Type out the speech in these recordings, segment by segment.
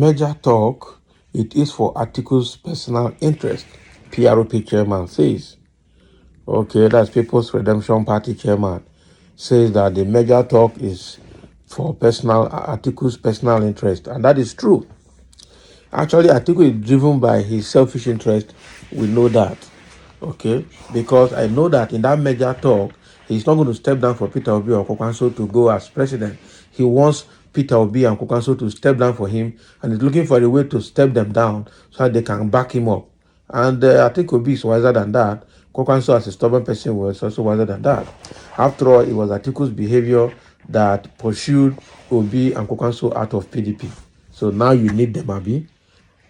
major talk, it is for Atiku's personal interest, PRP chairman says. Okay, that's People's Redemption Party chairman, says that the major talk is for Atiku's personal interest, and that is true. Actually, Atiku is driven by his selfish interest. We know that, okay, because I know that in that major talk, he's not going to step down for Peter Obi or Kokwanso to go as president. He wants Peter Obi and Kokwanso to step down for him, and he's looking for a way to step them down so that they can back him up. And I think Obi is wiser than that. Kokwanso, as a stubborn person, was also wiser than that. After all, it was Atiku's behavior that pursued Obi and Kokwanso out of PDP. So now you need them, Abi.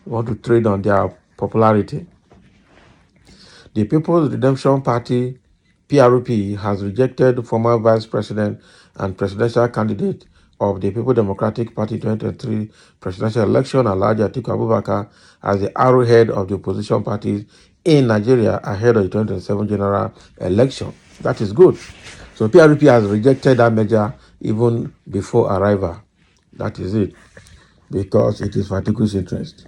You want to trade on their popularity. The People's Redemption Party, PRP, has rejected former Vice President and presidential candidate of the People Democratic Party 2023 presidential election, Alhaji Atiku Abubakar, as the arrowhead of the opposition parties in Nigeria ahead of the 2027 general election. That is good. So PRP has rejected that measure even before arrival. That is it, because it is for Atiku's interest.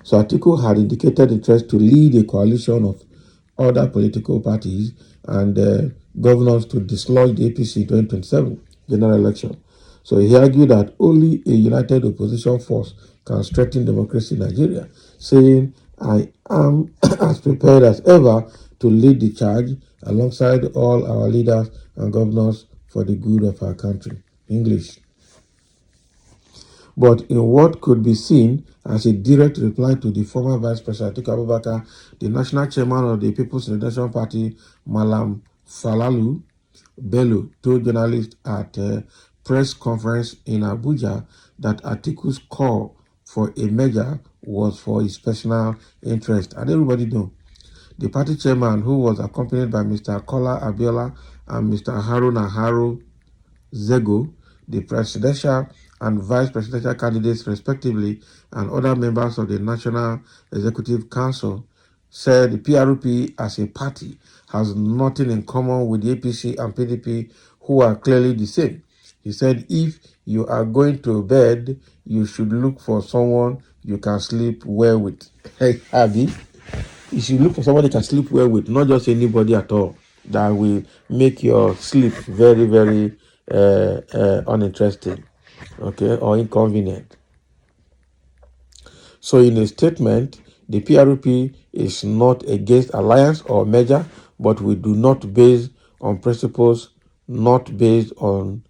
So Atiku had indicated interest to lead a coalition of other political parties and governors to dislodge the APC 2027 general election. So he argued that only a united opposition force can strengthen democracy in Nigeria, saying, "I am as prepared as ever to lead the charge alongside all our leaders and governors for the good of our country." English. But in what could be seen as a direct reply to the former Vice President Atiku Abubakar, the national chairman of the People's Redemption Party, Malam Falalu Bello, told journalists at a press conference in Abuja that Atiku's call for a measure was for his personal interest. And everybody knows. The party chairman, who was accompanied by Mr. Kola Abiola and Mr. Haruna Haro Zego, the presidential and vice presidential candidates respectively, and other members of the National Executive Council, said the PRP as a party has nothing in common with the APC and PDP, who are clearly the same. He said, if you are going to bed, you should look for someone you can sleep well with. Hey, Abby, you should look for someone you can sleep well with, not just anybody at all that will make your sleep very, very uninteresting, okay, or inconvenient. So in a statement, the PRP is not against alliance or merger, but we do not base on principles, not based on,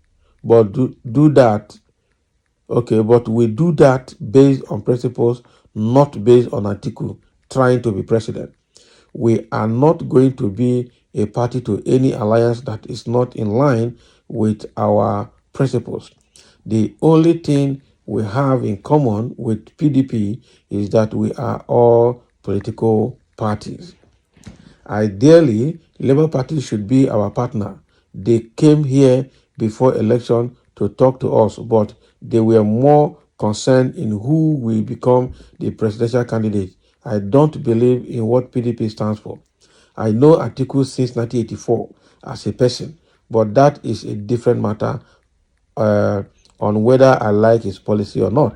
but do that, okay, but we do that based on principles, not based on Atiku trying to be president. We are not going to be a party to any alliance that is not in line with our principles. The only thing we have in common with PDP is that we are all political parties. Ideally, Labour Party should be our partner. They came here before election to talk to us, but they were more concerned in who will become the presidential candidate. I don't believe in what PDP stands for. I know Atiku since 1984 as a person, but that is a different matter on whether I like his policy or not.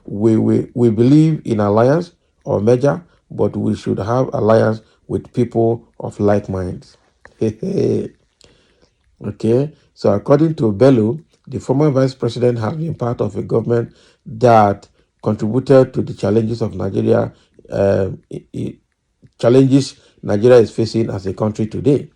We believe in alliance or merger, but we should have alliance with people of like minds. Okay, so according to Bello, the former vice president has been part of a government that contributed to the challenges of Nigeria, challenges Nigeria is facing as a country today.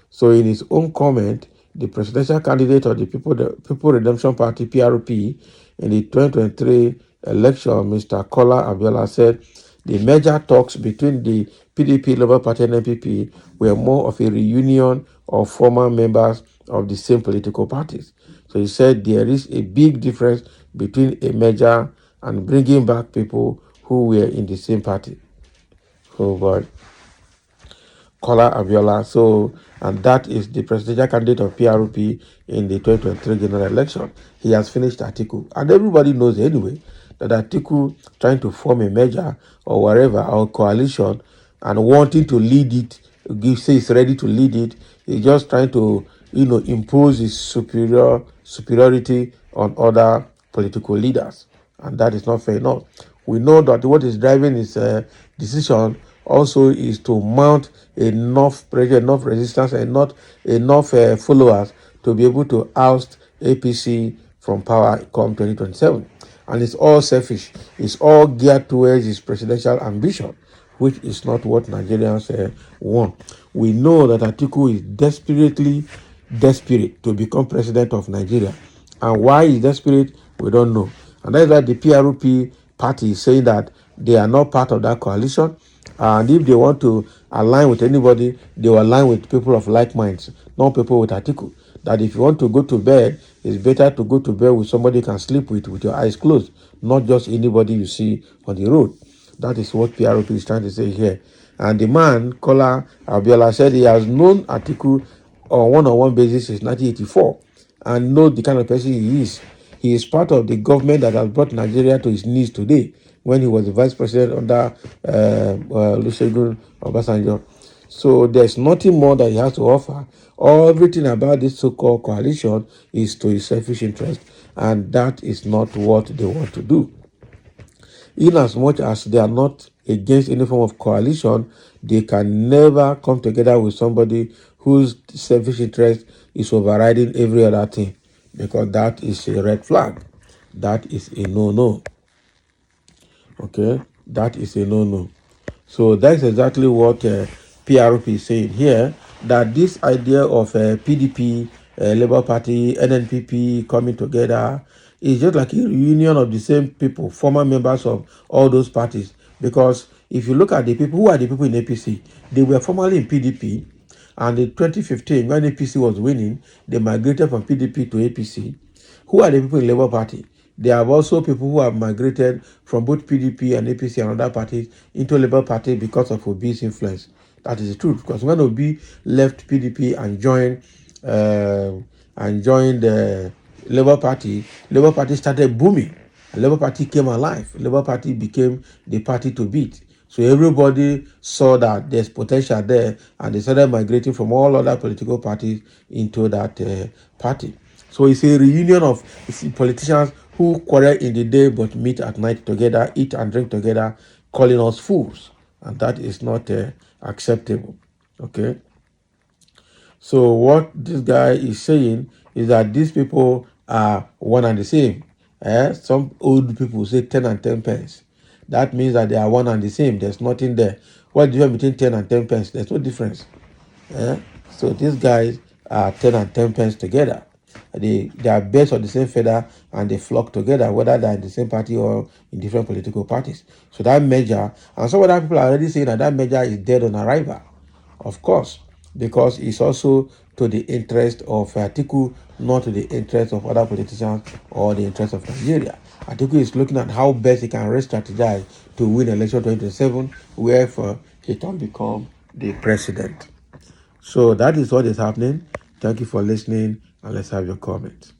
So in his own comment, the presidential candidate of the People Redemption Party, PRP, in the 2023 election, Mr. Kola Abiola, said the major talks between the PDP, Labour Party, and NPP were more of a reunion of former members of the same political parties. So he said there is a big difference between a merger and bringing back people who were in the same party. Oh God. Kola Abiola. So, and that is the presidential candidate of PRP in the 2023 general election. He has finished Atiku. And everybody knows anyway that Atiku trying to form a merger or whatever, or coalition, and wanting to lead it, say he's ready to lead it, he's just trying to, impose his superiority on other political leaders. and that is not fair enough. We know that what is driving his decision also is to mount enough pressure, enough resistance, and not enough followers to be able to oust APC from power come 2027. And it's all selfish. It's all geared towards his presidential ambition, which is not what Nigerians want. We know that Atiku is desperately desperate to become president of Nigeria. And why is desperate, we don't know. And that's why the PRP party is saying that they are not part of that coalition. And if they want to align with anybody, they will align with people of like minds, not people with Atiku. That if you want to go to bed, it's better to go to bed with somebody you can sleep with your eyes closed, not just anybody you see on the road. That is what PRP is trying to say here. And the man, Kola Abiola, said he has known Atiku on one-on-one basis since 1984 and know the kind of person he is. He is part of the government that has brought Nigeria to his knees today when he was the vice president under Olusegun Obasanjo. So there's nothing more that he has to offer. Everything about this so-called coalition is to his selfish interest, and that is not what they want to do. In as much as they are not against any form of coalition, they can never come together with somebody whose selfish interest is overriding every other thing, because that is a red flag. That is a no-no. Okay, that is a no-no. So that's exactly what PRP is saying here, that this idea of PDP, Labour Party, NNPP coming together is just like a reunion of the same people, former members of all those parties. Because if you look at the people, who are the people in APC? They were formerly in PDP, and in 2015, when APC was winning, they migrated from PDP to APC. Who are the people in Labour Party? There are also people who have migrated from both PDP and APC and other parties into Labour Party because of Obi's influence. That is the truth. Because when Obi left PDP and joined the Labour Party started booming. Labour Party came alive. Labour Party became the party to beat. So everybody saw that there's potential there, and they started migrating from all other political parties into that party. So it's a reunion of politicians who quarrel in the day but meet at night together, eat and drink together, calling us fools. And that is not acceptable. Okay? So what this guy is saying is that these people are one and the same. Some old people say 10 and 10 pence. That means that they are one and the same. There's nothing there. What's the difference between 10 and 10 pence? There's no difference. So these guys are 10 and 10 pence together. They are birds of the same feather, and they flock together, whether they're in the same party or in different political parties. So that measure, and some other people are already saying that measure is dead on arrival. Of course, because it's also to the interest of Atiku, not to the interest of other politicians or the interest of Nigeria. Atiku is looking at how best he can re-strategize to win election 2027, wherefore he can become the president. So that is what is happening. Thank you for listening, and let's have your comments.